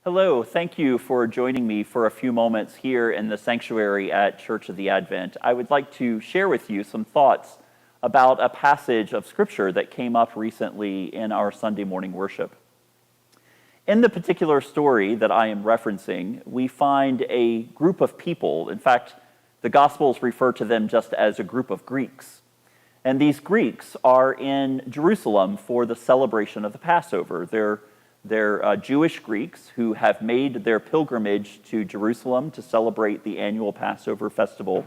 Hello, thank you for joining me for a few moments here in the sanctuary at Church of the Advent. I would like to share with you some thoughts about a passage of Scripture that came up recently in our Sunday morning worship. In the particular story that I am referencing, we find a group of people. In fact, the Gospels refer to them just as a group of Greeks. And these Greeks are in Jerusalem for the celebration of the Passover. They're Jewish Greeks who have made their pilgrimage to Jerusalem to celebrate the annual Passover festival.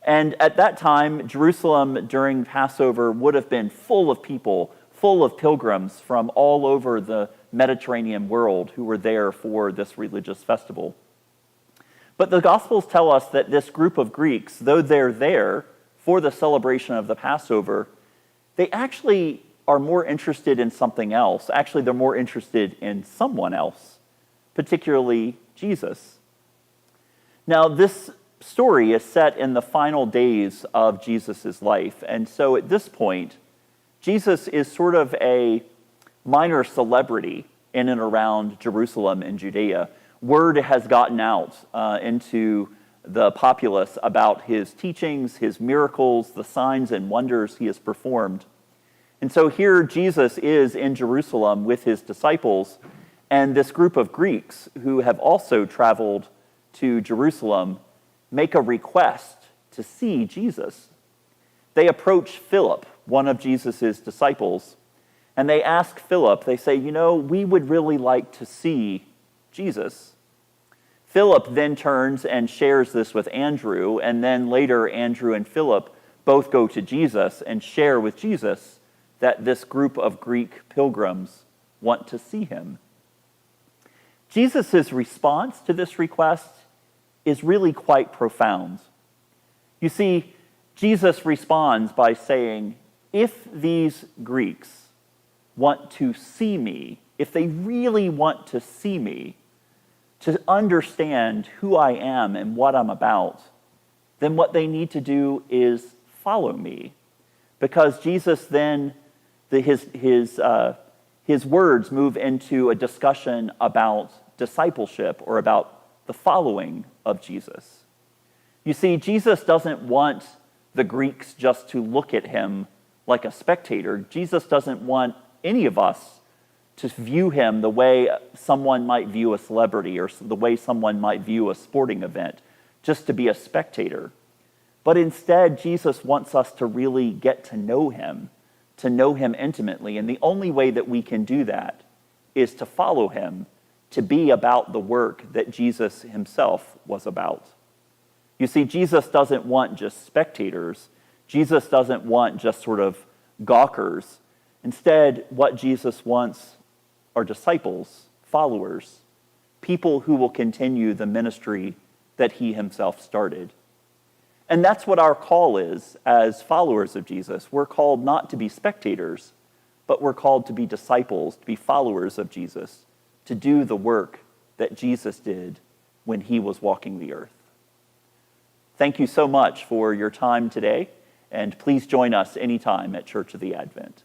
And at that time, Jerusalem during Passover would have been full of people, full of pilgrims from all over the Mediterranean world who were there for this religious festival. But the Gospels tell us that this group of Greeks, though they're there for the celebration of the Passover, they actually are more interested in something else. Actually, they're more interested in someone else, particularly Jesus. Now, this story is set in the final days of Jesus' life, and so at this point, Jesus is sort of a minor celebrity in and around Jerusalem and Judea. Word has gotten out into the populace about his teachings, his miracles, the signs and wonders he has performed. And so here Jesus is in Jerusalem with his disciples, and this group of Greeks who have also traveled to Jerusalem make a request to see Jesus. They approach Philip, one of Jesus' disciples, and they ask Philip, they say, we would really like to see Jesus. Philip then turns and shares this with Andrew, and then later Andrew and Philip both go to Jesus and share with Jesus that this group of Greek pilgrims want to see him. Jesus' response to this request is really quite profound. You see, Jesus responds by saying, if these Greeks want to see me, if they really want to see me, to understand who I am and what I'm about, then what they need to do is follow me. Because Jesus then his words move into a discussion about discipleship or about the following of Jesus. You see, Jesus doesn't want the Greeks just to look at him like a spectator. Jesus doesn't want any of us to view him the way someone might view a celebrity or the way someone might view a sporting event, just to be a spectator. But instead, Jesus wants us to really get to know him intimately. And the only way that we can do that is to follow him, to be about the work that Jesus himself was about. You see, Jesus doesn't want just spectators. Jesus doesn't want just sort of gawkers. Instead, what Jesus wants are disciples, followers, people who will continue the ministry that he himself started. And that's what our call is as followers of Jesus. We're called not to be spectators, but we're called to be disciples, to be followers of Jesus, to do the work that Jesus did when he was walking the earth. Thank you so much for your time today, and please join us anytime at Church of the Advent.